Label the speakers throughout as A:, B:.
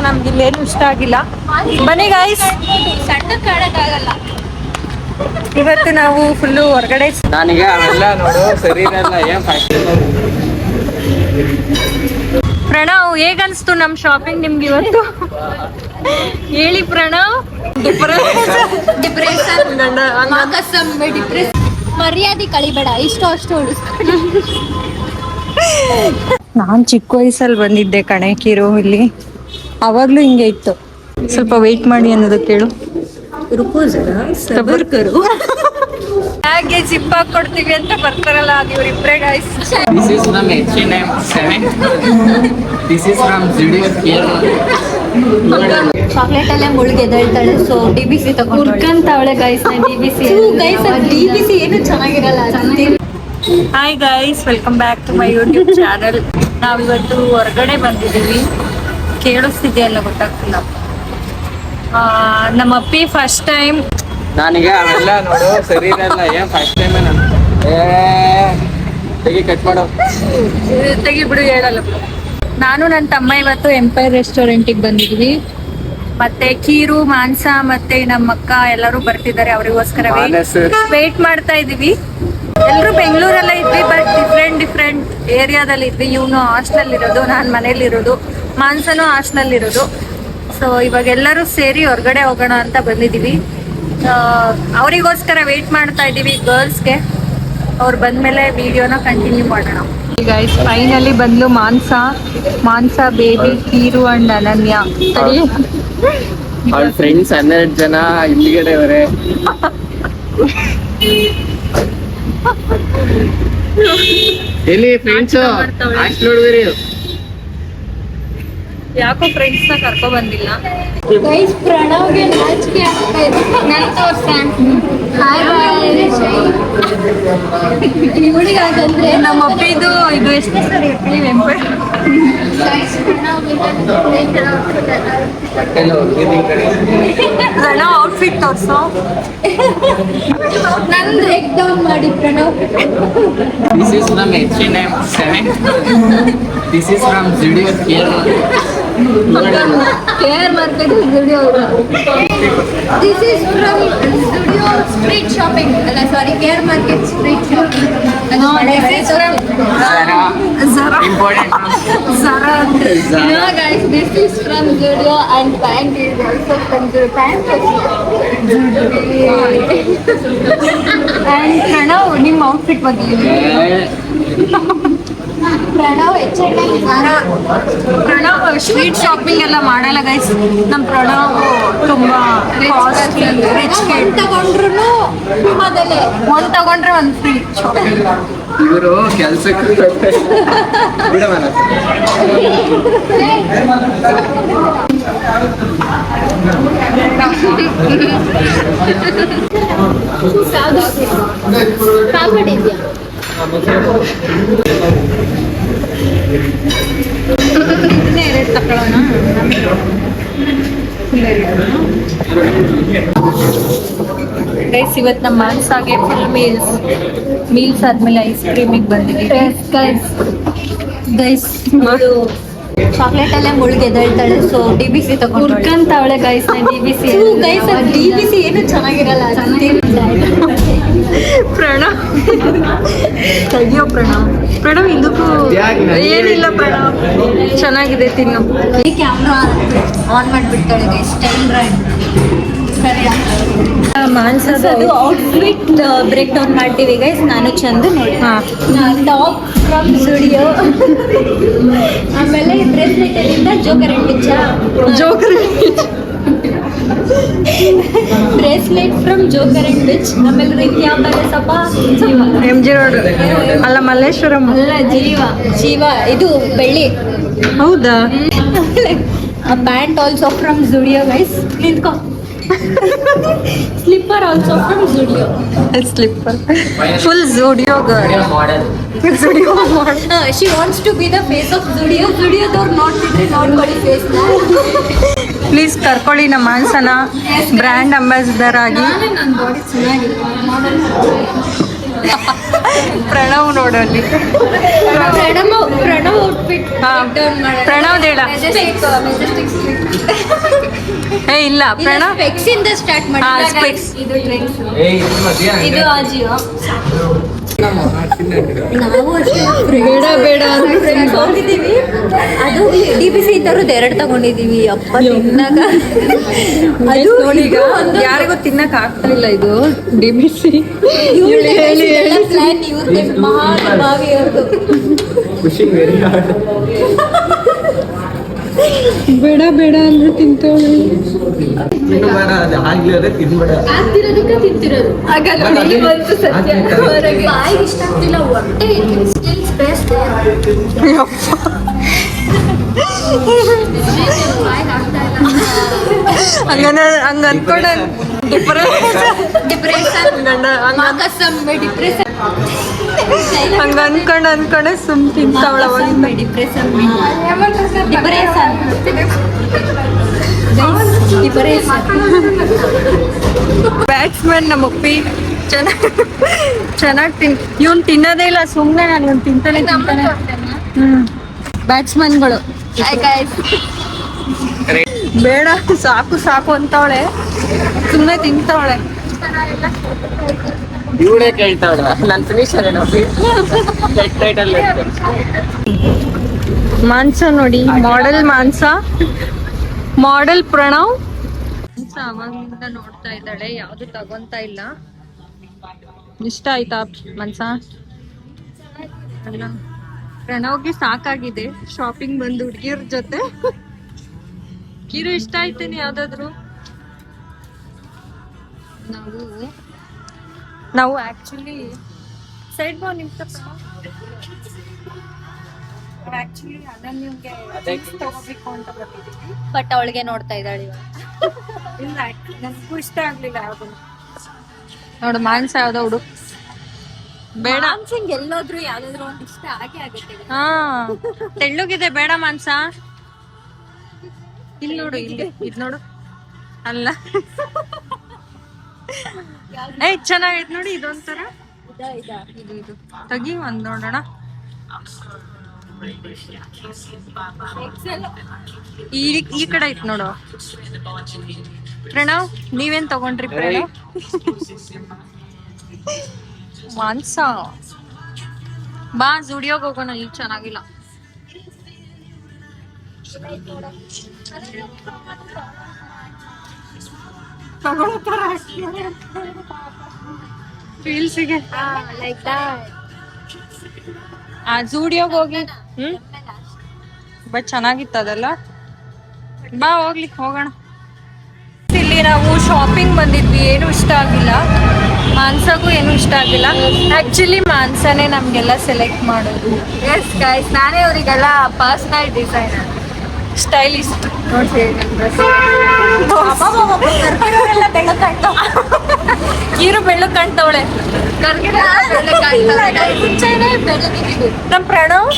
A: ನಮ್ಗೆ ಇಲ್ಲೇನು ಇಷ್ಟ ಆಗಿಲ್ಲ. ಬನ್ನಿ ಗಾಯ್ಸ್,
B: ಸಣ್ಣ ಕಾಣಕ್ಕಾಗಲ್ಲ.
A: ಇವತ್ತು ನಾವು ಫುಲ್ಲು ಹೊರಗಡೆ.
C: ನನಗೆ ಅವೆಲ್ಲ ನೋಡು ಸರಿ ಇರಲ್ಲ. ಏನ್ ಫಸ್ಟ್
A: ಪ್ರಣವ್, ಹೇಗನ್ಸ್ತು ನಮ್ ಶಾಪಿಂಗ್ ನಿಮ್ಗೆ ಇವತ್ತು? ಹೇಳಿ ಪ್ರಣವ್.
B: ಮರ್ಯಾದೆ ಕಳಿಬೇಡ, ಇಷ್ಟು ಅಷ್ಟು ಉಳಿಸ್ಕೊಂಡು.
A: ನಾನ್ ಚಿಕ್ಕ ವಯಸ್ಸಲ್ಲಿ ಬಂದಿದ್ದೆ ಕಣೆ ಕಿರು ಇಲ್ಲಿ. ಅವಾಗ್ಲೂ ಹಿಂಗೆ ಇತ್ತು. ಸ್ವಲ್ಪ ವೆಯ್ಟ್ ಮಾಡಿ ಅನ್ನೋದು ಕೇಳು. ಹಾಗೆ ಜಿಪ್ ಹಾಕಿ ಕೊಡ್ತೀವಿ ಅಂತ ಬರ್ತಾರಲ್ಲ, ಅದು ಇವ್ರಿಬ್ರೇ guys.
C: This is from H&M 7. This is from Zudio Care.
B: Chocolate ಅಲ್ಲೇ ಮುಳುಗೆದಳ್ತಾಳೆ. ಸೊ DBC
A: ಹುಡ್ಕಂತಾವಳೆ ಗಾಯ್ಸ್.
B: DBC ಏನು ಚೆನ್ನಾಗಿರಲ್ಲ.
A: Hi guys, welcome back to my YouTube channel. ನಾವಿವತ್ತು ಹೊರಗಡೆ ಬಂದಿದ್ದೀವಿ. ಕೇಳಿಸ್ತಿದೆಯಲ್ಲ ಗೊತ್ತಾಗ್ತಿಲ್ಲ. ನಮ್ಮ ಅಪ್ಪಿ ಫಸ್ಟ್ ಟೈಮ್.
C: ನನಗೆ ಅವೆಲ್ಲ ನೋಡು ಸರಿ ಇರಲ್ಲ. ಏನ್ ಫಸ್ಟ್ ಟೈಮ್ ನಾನು ತೆಗಿ ಕಟ್ ಮಾಡೋ
A: ತೆಗಿಬಿಡು, ಹೇಳಲ್ಲ. ನಾನು ನನ್ನ ತಮ್ಮ ಇವತ್ತು ಎಂಪೈರ್ ರೆಸ್ಟೋರೆಂಟಿಗೆ ಬಂದಿದ್ವಿ. ಮತ್ತೆ ಕೀರು, ಮಾಂಸ ಮತ್ತೆ ನಮ್ಮ ಅಕ್ಕ ಎಲ್ಲರೂ ಬರ್ತಿದ್ದಾರೆ. ಅವರಿಗೋಸ್ಕರ ವೇಟ್ ಮಾಡ್ತಾ ಇದೀವಿ. ಎಲ್ಲರೂ ಬೆಂಗಳೂರಲ್ಲೇ ಇದ್ವಿ, ಬಟ್ ಡಿಫ್ರೆಂಟ್ ಏರಿಯಾದಲ್ಲಿ ಇದ್ವಿ. ಇವನು ಹಾಸ್ಟೆಲ್ ಇರೋದು, ನಾನು ಮನೇಲಿ ಇರೋದು, ಮಾಂಸನೂ ಹಾಸ್ಟೆಲ್ ಇರೋದು. ಸೊ ಇವಾಗ ಎಲ್ಲರೂ ಸೇರಿ ಹೊರಗಡೆ ಹೋಗೋಣ ಅಂತ ಬಂದಿದೀವಿ. ಅವರಿಗೋಸ್ಕರ ವೇಟ್ ಮಾಡ್ತಾ ಇದ್ದೀವಿ ಗರ್ಲ್ಸ್ಗೆ. ಅವ್ರು ಬಂದ್ಮೇಲೆ ವಿಡಿಯೋನ ಕಂಟಿನ್ಯೂ ಮಾಡೋಣ. ಗೈಸ್ ಫೈನಲಿ ಬಂದ್ಲು ಮಾಂಸ ಬೇಬಿ, ಕೀರು ಅಂಡ್ ಅನನ್ಯ.
C: ಅವ್ರ ಫ್ರೆಂಡ್ಸ್ 12 ಜನ ಇಲ್ಲಿಗಡೆ ಅವರೇ. ಎಲ್ಲಿ ಫ್ರೆಂಡ್ಸ್ ಅಷ್ಟು ನೋಡಿದ್ರಿ?
A: ಯಾಕೋ ಫ್ರೆಂಡ್ಸ್ ನ ಕರ್ಕೊ ಬಂದಿಲ್ಲ.
B: ಗೈಸ್, ಪ್ರಣವ್ಗೆ ನಾಚಿಕೆ ಆಗ್ತಾ ಇದೆ. ಇವಳಿಗಾಗಂದ್ರೆ
A: ನಮ್ಮ ಅಪ್ಪಿದು ಇದು ಎಷ್ಟೇ ಸರಿ ಪ್ರಣವ್ ಔಟ್ಫಿಟ್ ತೋರ್ಸು.
B: ನಂದು ಎಗ್ ಡೌನ್ ಮಾಡಿ Pranav.
C: This is from H&M 7. This is from Zudio Care.
B: Care market Zudio. This is from Zudio street shopping. ಅಲ್ಲ sorry, care market street shopping.
C: Important.
A: Zara.
B: No guys, this is from Zudio and pant is also from Zudio. Pant
A: And Pranav, ನಿಮ್ಮ outfit ಬಗ್ಗೆ
B: Pranav H&M Zara.
A: Pranav street shopping ಎಲ್ಲ ಮಾಡಲ್ಲ guys. ನಮ್ಮ ಪ್ರಣವ್ ತುಂಬಾ rich kid.
B: ತಗೊಂಡ್ರು ಅದಲ್ಲೇ
A: ಒಂದ್ ತಗೊಂಡ್ರೆ ಒಂದು ಫ್ರೀ ಶಾಪಿಂಗ್.
C: ಇವರು ಕೆಲ್ಸಕ್ಕೆ ಬಿಡವಲ್ಲ.
B: ಕಾಕಡೆ ಇದೆಯಾ?
A: ಇದನ್ನೇ ಎರಡು ತಗೊಳ್ಳೋಣ. ಗೈಸ್, ಇವತ್ತು ನಮ್ಮ ಮಾನ್ಸಾಗೆ ಫುಲ್ ಮೀಲ್ಸ್ ಆದ್ಮೇಲೆ ಐಸ್ ಕ್ರೀಮಿಗೆ ಬಂದಿದ್ದೀವಿ ಗೈಸ್.
B: ಚಾಕ್ಲೇಟ್ ಅಲ್ಲೇ ಮುಳುಗೆದಳ್ತಾಳೆ. ಸೊ DBC
A: ಹುಡ್ಕಂತಾವಳೆ ಗೈಸ್. DBC
B: ಏನು ಚೆನ್ನಾಗಿರಲ್ಲ.
A: ಪ್ರಣವ್ ತೆಗಿಯೋ. ಪ್ರಣವ್ ಇದಕ್ಕೂ ಏನಿಲ್ಲ. ಪ್ರಣವ್ ಚೆನ್ನಾಗಿದೆ, ತಿನ್ನು.
B: ಈ ಕ್ಯಾಮ್ರಾ ಆನ್ ಮಾಡಿಬಿಡ್ತಾಳೆ ಗೈಸ್. ಟೈಮ್ ರೈಡ್ ಸರಿಯಾ?
A: ಮಾನ್ಸದು
B: ಔಟ್ಫಿಟ್ ಬ್ರೇಕ್ ಡೌನ್ ಮಾಡ್ತೀವಿ ಗೈಸ್. ನಾನು ಚಂದ ನೋಡಿ. ಟಾಪ್ ಫ್ರಮ್ ಸ್ಟುಡಿಯೋ, ಆಮೇಲೆ ಬ್ರೇಸ್ಲೆಟ್ ಅಲ್ಲಿಂದ Joker and witch. Bracelet from Joker and witch. ಆಮೇಲೆ ರಿಂಗ್ ಯಾವ ಸಪ
A: MG ರೋಡ್ ಅಲ್ಲ, ಮಲ್ಲೇಶ್ವರಂ
B: ಅಲ್ಲ, ಜೀವ ಇದು ಬೆಳ್ಳಿ.
A: ಹೌದಾ?
B: Pant also from Zudio guys. ನಿಂತ್ಕೋ. Slipper also from Zudio.
A: Slipper full Zudio girl. Zudio model.
B: She wants to be the face of Zudio. Zudio-ದವ್ರು ನೋಡ್ತಿದ್ರೆ ನೋಡ್ಕೊಳ್ಳಿ ಫೇಸ್ನ.
A: ಪ್ಲೀಸ್ ಕರ್ಕೊಳ್ಳಿ ನಮ್ಮ ಮಾನ್ಸನ ಬ್ರ್ಯಾಂಡ್ ಅಂಬಾಸಿಡರ್ ಆಗಿ.
B: ನನ್ನ ಬಾಡಿ ಚೆನ್ನಾಗಿದೆ.
A: ಪ್ರಣವ್ ನೋಡಲ್ಲಿ
B: ಪ್ರಣವ್ ಔಟ್ಫಿಟ್
A: ಪ್ರಣವ್ ಹೇಳ ಏ ಇಲ್ಲ ಪ್ರಣವ್
B: ಸ್ಪೆಕ್ಸ್ ಇಂದ ಸ್ಟಾರ್ಟ್ ಮಾಡಿ
A: ಸ್ಪೆಕ್ಸ್
B: ಇದು ಟ್ರೆಂಡ್ಸ್
C: ಏಯ್ ಇದು ಮಧ್ಯ
B: ಇದು ಆಜಿಯೋ ನಾವು
A: ಬೇಡ ಬೇಡ
B: ಫ್ರೆಂಡ್ಸ್ ಹೋಗಿದ್ದೀವಿ ಅದು DBC ತರದ್ದು 2 ತಗೊಂಡಿದ್ದೀವಿ ಅಪ್ಪ ತಿನ್ನಾಗ ಅದು
A: ಈಗ ಯಾರಿಗೂ ತಿನ್ನಕ್ ಆಗ್ತಾ ಇಲ್ಲ ಇದು DBC
B: ಪ್ಲಾನ್ ಇವ್ರದ್ದು ಮಹಾನುಭಾವಿ ಅವ್ರದ್ದು
C: ಪುಷಿಂಗ್ ವೆರಿ ಹಾರ್ಡ್.
A: ಬೇಡ ಬೇಡ ಅಂದ್ರೆ ತಿಂತೇಳಿ
C: ತಿನ್ಬೇಡ ಅದು ಆಗ್ಲಿ ಅದೇ ತಿನ್ಬೇಡ.
B: ಆಗ್ತಿರೋದಕ್ಕೆ ತಿಂತಿರೋದು ಬಂತು ಸತ್ಯ ಹೊರಗೆ ಬಾಯಿಗೆ ಇಷ್ಟ ಆಗ್ತಿಲ್ಲ ಹೊಟ್ಟೆ ಸ್ಟಿಲ್ ಸ್ಪೇಸ್
A: ಹಂಗ ಅನ್ಕೊಂಡ
B: ಡಿಪ್ರೆಷನ್ ಡಿಪ್ರೆಷನ್
A: ಹಂಗ ಅನ್ಕೊಂಡೆ ಸುಮ್ ತಿಂತಾವಳ
B: ಡಿಪ್ರೆಷನ್ ಡಿಪ್ರೆಷನ್
A: ಬ್ಯಾಟ್ಸ್ಮನ್ ನಮ್ಮ ಅಪ್ಪಿ ಚೆನ್ನಾಗಿ ಇವ್ನು ತಿನ್ನೋದೇ ಇಲ್ಲ ಸುಮ್ಮನೆ ನಾನು ತಿಂತಾನೆ ಬ್ಯಾಟ್ಸ್ಮನ್ಗಳು ಬೇಡ ಸಾಕು ಸಾಕು ಅಂತವಳೆ ಸುಮ್ಮನೆ ತಿಂತವಳೆ
C: ಇವಳೇ ಕೇಳ್ತಾವಳ ನಾನು ಫಿನಿಷರ್ ಏನೋ ಟೈಟಲ್
A: ಮಾಂಸ ನೋಡಿ ಮಾಡೆಲ್ ಮಾಂಸ ಮಾಡೆಲ್ ಪ್ರಣವ್ ಅವಾಗಿಂದ ನೋಡ್ತಾ ಇದ್ದಾಳೆ ಯಾವ್ದು ತಗೊಂತ ಇಲ್ಲ ಇಷ್ಟ ಆಯ್ತಾ ಮಾಂಸ ಅಲ್ಲ ಪ್ರಣವ್ಗೆ ಸಾಕಾಗಿದೆ ಶಾಪಿಂಗ್ ಬಂದು ಹುಡುಗಿಯರ ಜೊತೆ ಕಿರು ಇಷ್ಟ ಆಯ್ತೇನೆ ಯಾವ್ದಾದ್ರು ನಾವು ಆಕ್ಚುಲಿ ಸೈಡ್ ಬಾ ನಿಂತ ಆಕ್ಚುಲಿ ಅನನ್ಯಂಗೆ ತಗೋಬೇಕು ಅಂತ ಬಂದಿದ್ದೀವಿ
B: ಬಟ್ ಅವಳಿಗೆ ನೋಡ್ತಾ ಇದ್ದಾಳೆ
A: ಇಲ್ಲ ನನಗೂ ಇಷ್ಟ ಆಗ್ಲಿಲ್ಲ ಯಾವ್ದು ನೋಡು ಮಾಂಸ ಯಾವ್ದೋ ಹುಡು ಬೇಡ
B: ಮಾಂಸಂಗ್ ಎಲ್ಲೋದ್ರು ಯಾವ್ದಾದ್ರು ಒಂದು ಇಷ್ಟ ಆಗೇ ಆಗುತ್ತೆ
A: ಹಾ ತೆಳ್ಳಗಿದೆ ಬೇಡ ಮಾಂಸ ಇಲ್ಲಿ ನೋಡು ಇಲ್ಲಿ ಇದ್ ನೋಡು ಅಲ್ಲ ಏ ಚೆನ್ನಾಗೈತ್ ನೋಡಿ ಇದೊಂಥರ ಇದು ಇದು ತೆಗಿ ಒಂದ್ ನೋಡೋಣ ಈ ಕಡೆ ಐತ್ ನೋಡು ಪ್ರಣವ್ ನೀವೇನ್ ತಗೊಂಡ್ರಿ ಪ್ರಣವ್ ಮಾಂಸ ಬಾ ಜುಡಿಯೋಗ್ ಹೋಗೋಣ ಈಗ ಚೆನ್ನಾಗಿಲ್ಲ ಫೀಲ್ಸಿಗೆ
B: ಲೈಕ್ ದಟ್
A: ಆ ಜೂಡಿಯೋಗ್ ಹೋಗಿ ಬಟ್ ಚೆನ್ನಾಗಿತ್ತು ಅದೆಲ್ಲ ಬಾ ಹೋಗ್ಲಿ ಹೋಗೋಣ ಇಲ್ಲಿ ನಾವು ಶಾಪಿಂಗ್ ಬಂದಿದ್ವಿ ಏನು ಇಷ್ಟ ಆಗಿಲ್ಲ ಮಾನ್ಸಗೂ ಏನು ಇಷ್ಟ ಆಗಿಲ್ಲ ಆಕ್ಚುಲಿ ಮಾನ್ಸನೇ ನಮ್ಗೆಲ್ಲ ಸೆಲೆಕ್ಟ್ ಮಾಡೋದು ಎಸ್ ಗೈಸ್ ನಾನೇ ಅವರಿಗೆಲ್ಲ ಪರ್ಸನಲ್ ಡಿಸೈನರ್ ಸ್ಟೈಲಿಸ್ಟ್ ನೋಡಿ ಕೀರು ಬೆಳ್ಳಗ್ ಕಾಣ್ತವಳೆ ನಮ್ ಪ್ರಣವ್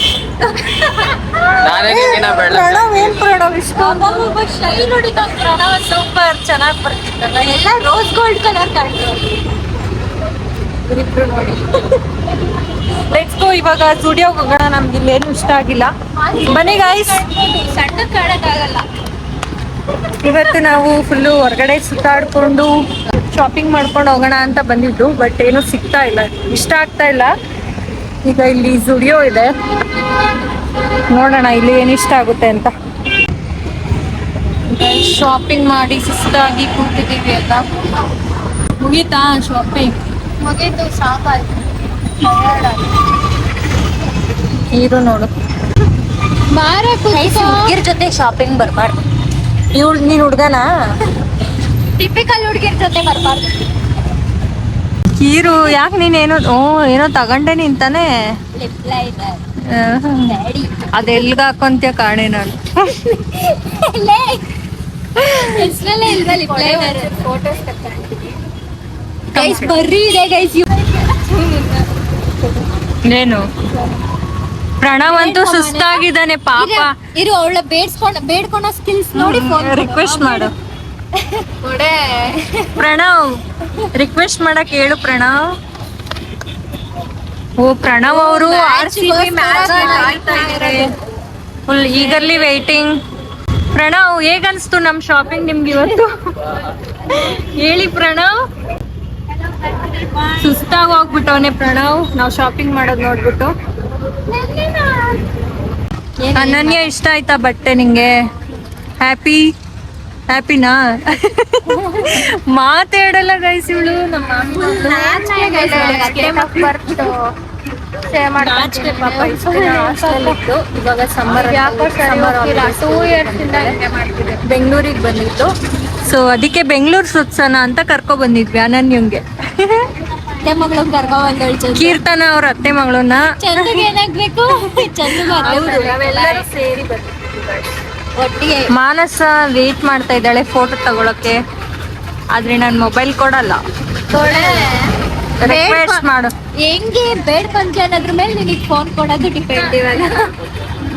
A: ಪ್ರಣವ್ ಏನ್ ಪ್ರಣವ್ ಇಷ್ಟ ಪ್ರಣವ್ ಸೂಪರ್ ಚೆನ್ನಾಗಿ ಬರ್ತಿತ್ತಲ್ಲ ಎಲ್ಲ ರೋಸ್ ಗೋಲ್ಡ್ ಕಲರ್ ಕಾಣ್ತವೆ ನೋಡಿ ಲೆಟ್ಸ್ ಗೋ ಇವಾಗ ಸ್ಟುಡಿಯೋಗೆ ಹೋಗೋಣ ನಮ್ಗೆ ಇಲ್ಲೇನು ಇಷ್ಟ ಆಗಿಲ್ಲ ಬನ್ನಿ ಗಾಯ್ಸ್
B: ಸಣ್ಣ ಕಾಣಕ್ಕಾಗಲ್ಲ
A: ಇವತ್ತು ನಾವು ಫುಲ್ಲು ಹೊರಗಡೆ ಸುತ್ತಾಡ್ಕೊಂಡು ಶಾಪಿಂಗ್ ಮಾಡ್ಕೊಂಡು ಹೋಗೋಣ ಅಂತ ಬಂದಿದ್ದು ಬಟ್ ಏನು ಸಿಗ್ತಾ ಇಲ್ಲ ಇಷ್ಟ ಆಗ್ತಾ ಇಲ್ಲ ಈಗ ಇಲ್ಲಿ ಸ್ಟುಡಿಯೋ ಇದೆ ನೋಡೋಣ ಇಲ್ಲಿ ಏನು ಇಷ್ಟ ಆಗುತ್ತೆ ಅಂತ ಶಾಪಿಂಗ್ ಮಾಡಿ ಸುಸ್ತಾಗಿ ಕೂತಿದ್ದೀವಿ ಎಲ್ಲ ಮುಗೀತಾ ಶಾಪಿಂಗ್
B: ಮುಗೀತು ಸಾಕಾಯ್ತು
A: ಹೀರೋ ನೋಡು
B: ಹುಡುಗಿರ ಜೊತೆ ಶಾಪಿಂಗ್ ಬರ್ಬಾರ್ದು
A: ನೀನ್ ಹುಡ್ಗನ
B: ಟಿಪಿಕಲ್ ಹುಡುಗಿರ ಜೊತೆ ಬರ್ಬಾರ್ದು
A: ಹೀರು ಯಾಕೆ ನೀನೇನೋ ಏನೋ ತಗೊಂಡೆ ನಿಂತಾನೆ
B: ಲಿಪ್ ಲೈನರ್ ಡ್ಯಾಡಿ
A: ಅದೆಲ್ಗ ಹಾಕೊಂತ್ಯ ಕಾಣೆ ನಾನು
B: ಹೆಸರಲ್ಲೇ ಇಲ್ವಾ ಲಿಪ್ ಲೈನರ್ ಫೋಟೋಸ್ ಗೈಸ್ ಬರ್ರಿ ಇದೆ ಗೈಸ್
A: ಏನು ಪ್ರಣವ್ ಅಂತೂ ಸುಸ್ತಾಗಿದ್ದಾನೆ ಪಾಪ
B: ಇರು ಅವಳ ಬೇಡ್ಕೊಳೋ ಸ್ಕಿಲ್ಸ್ ನೋಡಿ ಫೋನ್
A: ರಿಕ್ವೆಸ್ಟ್ ಮಾಡು ಪ್ರಣವ್ ರಿಕ್ವೆಸ್ಟ್ ಮಾಡಕ್ ಹೇಳು ಪ್ರಣವ್ ಓ ಪ್ರಣವ್ ಅವರು
B: Match ಗೋಸ್ಕರ
A: ಕಾಯ್ತಾ ಇದ್ದಾರೆ. Full eagerly waiting. ಪ್ರಣವ್ ಹೇಗನ್ಸ್ತು ನಮ್ ಶಾಪಿಂಗ್ ನಿಮ್ಗೆ ಇವತ್ತು? ಹೇಳಿ ಪ್ರಣವ್. ಸುಸ್ತಾಗಿ ಹೋಗ್ಬಿಟ್ಟವನೆ ಪ್ರಣವ್ ನಾವ್ ಶಾಪಿಂಗ್ ಮಾಡೋದ್ ನೋಡ್ಬಿಟ್ಟು. ಅನನ್ಯ ಇಷ್ಟ ಆಯ್ತಾ ಬಟ್ಟೆ ನಿಂಗೆ? ಹ್ಯಾಪಿನಾ? ಮಾತಾಡಲ್ಲ ಗೈಸ್ ಇವಳು. ನಮ್ಮ ಇವಾಗ ಸಮ್ಮರ್ ಬೆಂಗಳೂರಿಗೆ ಬಂದಿತ್ತು. ಸೊ ಅದಕ್ಕೆ ಬೆಂಗಳೂರು ಸುತ್ಸನ ಅಂತ ಕರ್ಕೊ ಬಂದಿದ್ವಿ ಅನನ್ಯಂಗೆ.
B: ಅತ್ತೆ ಮಗಳು ಕರ್ಕೊಂಡ್
A: ಕೀರ್ತನ ಅವ್ರ ಅತ್ತೆ ಮಗಳನ್ನ
B: ಚಂದಗೆ ಏನಾಗ್ಬೇಕು
A: ನಾವೆಲ್ಲರೂ ಸೇರಿ
B: ಒಟ್ಟಿಗೆ.
A: ಮಾನಸ ವೇಟ್ ಮಾಡ್ತಾ ಇದ್ದಾಳೆ ಫೋಟೋ ತಗೊಳಕ್ಕೆ, ಆದ್ರೆ ನಾನು ಮೊಬೈಲ್ ಕೊಡಲ್ಲ. ರಿಕ್ವೆಸ್ಟ್ ಮಾಡು.
B: ಹೆಂಗೆ ಬೇಡ್ಕೊಂತೀಯ ಅದ್ರ ಮೇಲೆ ನಿನಗೆ ಫೋನ್ ಕೊಡೋದು ಡಿಪೆಂಡ್. ಇವಾಗ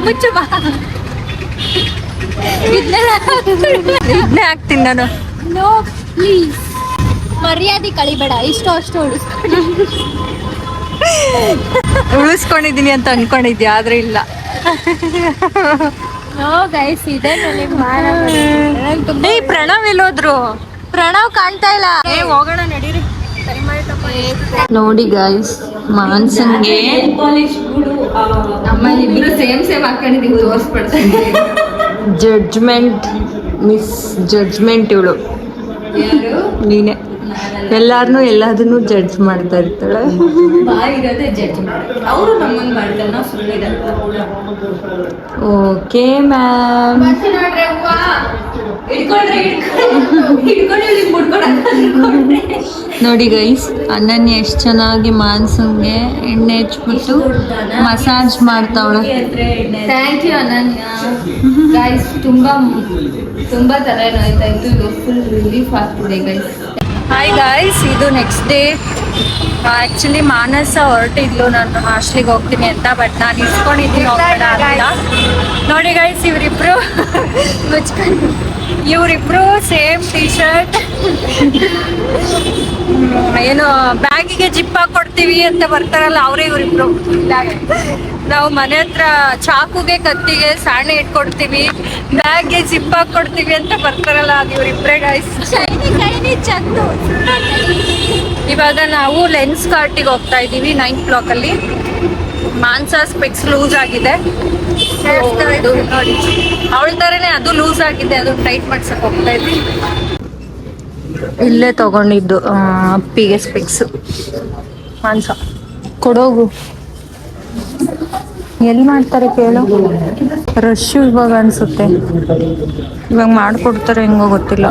B: ಮುಚ್ಚು ಬಾ,
A: ಇದನ್ನೇ ಹಾಕ್ತೀನಿ ನಾನು.
B: ನೋ ಪ್ಲೀಸ್, ಮರ್ಯಾದೆ ಕಳಿಬೇಡ. ಇಷ್ಟು ಅಷ್ಟು
A: ಉಳಿಸ್ಕೊಂಡಿದೀನಿ ಅಂತ ಅನ್ಕೊಂಡಿದ್ಯಾ, ಆದ್ರೆ ಇಲ್ಲ.
B: ನೋ ಗೈಸ್, ಇದೆ
A: ಏ ಪ್ರಣವ್ ಎಲ್ಲೋದ್ರು?
B: ಪ್ರಣವ್ ಕಾಣ್ತಾ ಇಲ್ಲ.
A: ಹೋಗೋಣ ನಡೀರಿ. ನೋಡಿ ಗೈಸ್, ಮಾನ್ಸನ್ಗೆ
D: ಇಬ್ರು ಸೇಮ್ ಹಾಕೊಂಡಿದೀವಿ, ತೋರಿಸ್ಬಿಡ್ತೀನಿ.
A: ಜಡ್ಜ್ಮೆಂಟ್ ಇವಳು. ನೀನೆ ಎಲ್ಲಾರನು ಎಲ್ಲದನ್ನು ಜಡ್ಜ್ ಮಾಡ್ತಾ ಇರ್ತಾಳೆ.
D: ಬಾಯಿರೋದೇ ಜಡ್ಜ್ ಮಾಡಿ, ಅವರು ನಮ್ಮನ್ನ ಮಾಡ್ತಾರೆ, ನಾವು ಸುಳ್ಳಿರಲ್ಲ.
A: Okay ma'am. ನೋಡಿ ಗೈಸ್, ಅನನ್ಯ ಎಷ್ಟು ಚೆನ್ನಾಗಿ ಮಾನ್ಸಂಗೆ ಎಣ್ಣೆ ಹಚ್ಬಿಟ್ಟು ಮಸಾಜ್ ಮಾಡ್ತಾವಳೆ.
D: Thank you Ananya. ಗೈಸ್ ತುಂಬಾ ತಲೆ ನೋಯ್ತಾ ಇತ್ತು, ಇದು ಫುಲ್ ರಿಲೀಫ್ ಆಗ್ತಿದೆ ಗೈಸ್.
A: ಹಾಯ್ ಗಾಯ್ಸ್, ಇದು ನೆಕ್ಸ್ಟ್ ಡೇ. ಆ್ಯಕ್ಚುಲಿ ಮಾನಸ ಹೊರಟಿದ್ಲು ನಾನು ಹಾಸ್ಟ್ಲಿಗೆ ಹೋಗ್ತೀನಿ ಅಂತ, ಬಟ್ ನಾನು ಇಸ್ಕೊಂಡಿದ್ದೀನಿ ಹೋಗ್ಬೇಡ ಅಂತ. ನೋಡಿ ಗೈಸ್, ಇವರಿಬ್ರು ಸೇಮ್ ಟೀ ಶರ್ಟ್. ಏನು ಬ್ಯಾಗಿಗೆ ಜಿಪ್ ಹಾಕೊಡ್ತೀವಿ ಅಂತ ಬರ್ತಾರಲ್ಲ ಅವರೇ ಇವರಿಬ್ರು. ನಾವು ಮನೆ ಹತ್ರ ಚಾಕುಗೆ ಕತ್ತಿಗೆ ಸಾಣೆ ಇಟ್ಕೊಡ್ತೀವಿ, ಬ್ಯಾಗ್ಗೆ ಜಿಪ್ ಹಾಕೊಡ್ತೀವಿ ಅಂತ ಬರ್ತಾರಲ್ಲ ಅದು ಇವರಿಬ್ರೇ ಗೈಸ್. ಇವಾಗ ನಾವು ಲೆನ್ಸ್ ಕಾರ್ಟಿಗೆ ಹೋಗ್ತಾ ಇದ್ದೀವಿ 9th ಬ್ಲಾಕ್ ಅಲ್ಲಿ. ಮಾನ್ಸ ಸ್ಪೆಕ್ಸ್ ಲೂಸ್ ಆಗಿದೆ, ಅವಳ ತರನೇ ಅದು ಲೂಸ್ ಆಗಿದೆ, ಅದು ಟೈಟ್ ಮಾಡ್ಸಕ್ ಹೋಗ್ತಾ ಇದ್ವಿ. ಇಲ್ಲೇ ತಗೊಂಡಿದ್ದು ಅಪ್ಪಿಗೆ ಸ್ಪೆಕ್ಸ್. ಮಾನ್ಸ ಕೊಡೋಗು, ಎಲ್ಲಿ ಮಾಡ್ತಾರೆ ಕೇಳು. ರಶ್ ಇವಾಗ ಅನ್ಸುತ್ತೆ, ಇವಾಗ ಮಾಡ್ಕೊಡ್ತಾರೆ ಹೆಂಗೋ ಗೊತ್ತಿಲ್ಲ.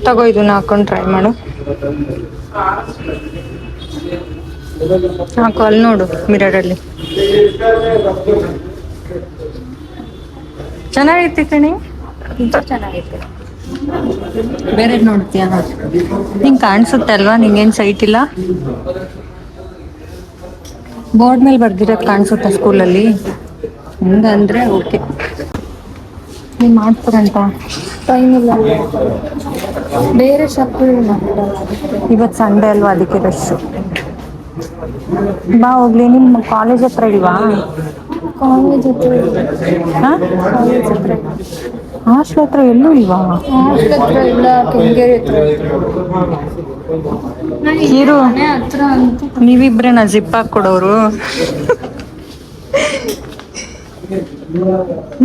A: ತಗೋ, ಇದನ್ನ ಹಾಕೊಂಡು ಟ್ರೈ ಮಾಡು. ಹಾಕು, ಅಲ್ಲಿ ನೋಡು ಮಿರರಲ್ಲಿ. ಚೆನ್ನಾಗೈತಿ ಕಣಿ, ಚೆನ್ನಾಗೈತೆ. ಬೇರೆ ನೋಡ್ತೀಯ? ನಿಂಗೆ ಕಾಣಿಸುತ್ತೆ ಅಲ್ವಾ? ನಿಂಗೇನು ಸೈಟ್ ಇಲ್ಲ? ಬೋರ್ಡ್ ಮೇಲೆ ಬರ್ದಿರೋದು ಕಾಣಿಸುತ್ತಾ ಸ್ಕೂಲಲ್ಲಿ? ಹಂಗಂದ್ರೆ ಓಕೆ. ನೀವು ಮಾಡ್ತಾರಂತ ಟೈಮ್ ಇಲ್ಲ, ಬೇರೆ ಶಾಪ್ಗಳು. ಇವತ್ತು ಸಂಡೇ ಅಲ್ವಾ, ಅದಕ್ಕೆ ರಶ್ಶು. ಬಾ ಹೋಗ್ಲಿ. ನಿಮ್ಮ ಕಾಲೇಜ್ ಹತ್ರ ಇಲ್ವಾ? ಕಾಲೇಜ್ ಹತ್ರ ಹಾಂ, ಕಾಲೇಜ್ ಹತ್ರ. ಹಾಸ್ಟೆಲ್ ಹತ್ರ ಎಲ್ಲೂ ಇಲ್ವಾ? ಹಾಸ್ಟೆಲ್ ಹತ್ರ ಇಲ್ಲ, ಕೆಂಗೇರಿ ಹತ್ರ ಇರು. ನೀವಿಬ್ರೇನಾ ಜಿಪ್ ಹಾಕೊಡೋರು?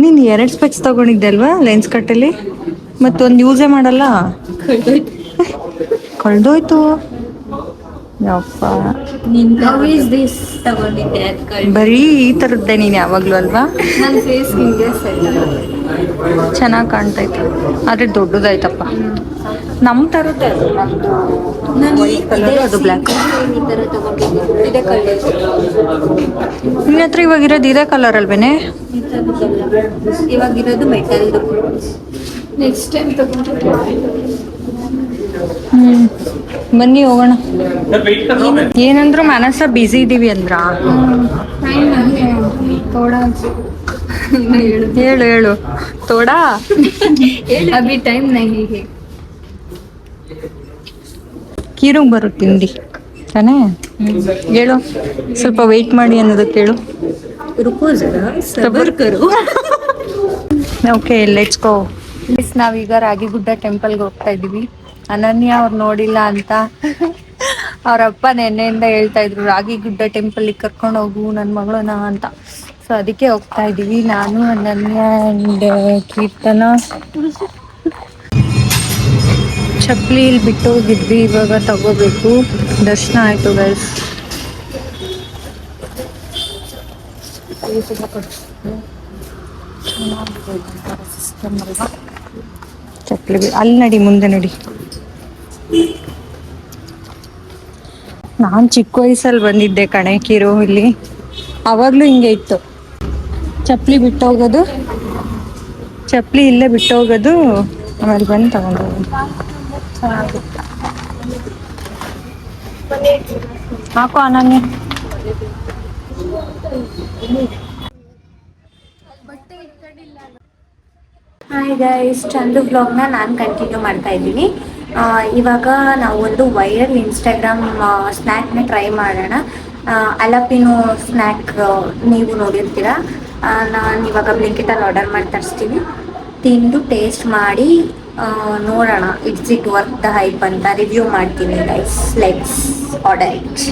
A: ನೀನು 2 ಸ್ಪೆಕ್ಸ್ ತಗೊಂಡಿದ್ದೆ ಅಲ್ವಾ ಲೆನ್ಸ್ ಕಟ್ಟಲ್ಲಿ? ಮತ್ತೊಂದು ಯೂಸೇ ಮಾಡಲ್ಲ? ಕಳ್ದೋಯ್ತು. ಯಪ್ಪ, ಬರೀ ಈ ಥರದ್ದೇ ನೀನು ಯಾವಾಗಲೂ ಅಲ್ವಾ?
D: ನನ್ನ ಫೇಸ್ ಹಿಂಗೆ ಸೆಟ್.
A: ಚೆನ್ನಾಗಿ ಕಾಣ್ತೈತೆ, ಆದರೆ ದೊಡ್ಡದಾಯ್ತಪ್ಪ. ನಮ್ಮ ಥರದ್ದೇ ಅದು, ನಮ್ಮದು ವೈಟ್ ಕಲರ್, ಅದು ಬ್ಲ್ಯಾಕ್. ನಿನ್ನ ಹತ್ರ ಇವಾಗಿರೋದು ಇದೇ ಕಲರ್ ಅಲ್ವೇನೆ?
D: ಇವಾಗಿರೋದು ಮೆಟಲ್ದು. ನೆಕ್ಸ್ಟ್ ಟೈಮ್ ತಗೊಂಡ್ರೆ
A: ಬನ್ನಿ ಹೋಗೋಣ. ಏನಂದ್ರು ಮನಸ್ಸ ಬಿಸಿ ಇದೀವಿ ಅಂದ್ರ? ಹೇಳು ತೋಡ.
D: ಅಭಿ ಟೈಮ್ ನಹೀ ಹೈ.
A: ಕಿರುಗ್ ಬರು ತಿಂಡಿ. ತಾನೇ ಹೇಳು, ಸ್ವಲ್ಪ ವೆಯ್ಟ್ ಮಾಡಿ ಅನ್ನೋದಕ್ಕೆ ಹೇಳು.
B: रुको जरा सबर करो.
A: Okay let's go. ನಾವೀಗ ರಾಗಿಗುಡ್ಡ ಟೆಂಪಲ್ಗೆ ಹೋಗ್ತಾ ಇದೀವಿ. ಅನನ್ಯ ಅವ್ರು ನೋಡಿಲ್ಲ ಅಂತ ಅವರಪ್ಪ ನೆನ್ನೆಯಿಂದ ಹೇಳ್ತಾ ಇದ್ರು ರಾಗಿಗುಡ್ಡ ಟೆಂಪಲ್ಗೆ ಕರ್ಕೊಂಡು ಹೋಗು ನನ್ನ ಮಗಳನ್ನ ಅಂತ. ಸೊ ಅದಕ್ಕೆ ಹೋಗ್ತಾ ಇದೀವಿ ನಾನು, ಅನನ್ಯ ಅಂಡ್ ಕೀರ್ತನ. ಚಪ್ಪಲಿ ಇಲ್ಲಿ ಬಿಟ್ಟು ಹೋಗಿದ್ವಿ, ಇವಾಗ ತಗೋಬೇಕು. ದರ್ಶನ ಆಯ್ತು ಗೈಸ್. ಚಪ್ಪಲಿ ಅಲ್ಲಿ ನಡಿ, ಮುಂದೆ ನಡಿ. ನಾನು ಚಿಕ್ಕ ವಯಸ್ಸಲ್ಲಿ ಬಂದಿದ್ದೆ ಕಣೆ ಕಿರು ಇಲ್ಲಿ, ಅವಾಗ್ಲೂ ಹಿಂಗೆ ಇತ್ತು. ಚಪ್ಪಲಿ ಬಿಟ್ಟೋಗೋದು, ಚಪ್ಪಲಿ ಇಲ್ಲೇ ಬಿಟ್ಟೋಗೋದು, ಆಮೇಲೆ ಬಂದು ತಗೊಂಡು ಹೋಗೋದು. ಹಾಕು ಅನನ್ಯ.
B: ಹಾಯ್ ಗೈಸ್, ಚಂದು ಬ್ಲಾಗ್ನ ನಾನು ಕಂಟಿನ್ಯೂ ಮಾಡ್ತಾ ಇದ್ದೀನಿ. ಇವಾಗ ನಾವು ಒಂದು ವೈರಲ್ ಇನ್ಸ್ಟಾಗ್ರಾಮ್ ಸ್ನ್ಯಾಕ್ನ ಟ್ರೈ ಮಾಡೋಣ. ಅಲಪಿನೋ ಸ್ನ್ಯಾಕ್ ನೀವು ನೋಡಿರ್ತೀರ. ನಾನು ಇವಾಗ ಬ್ಲಿಂಕಿಟಲ್ಲಿ ಆರ್ಡರ್ ಮಾಡಿ ತರಿಸ್ತೀನಿ. ತಿಂದು ಟೇಸ್ಟ್ ಮಾಡಿ ನೋಡೋಣ it's it worth the hype ಅಂತ ರಿವ್ಯೂ ಮಾಡ್ತೀನಿ ಗೈಸ್. Let's order it.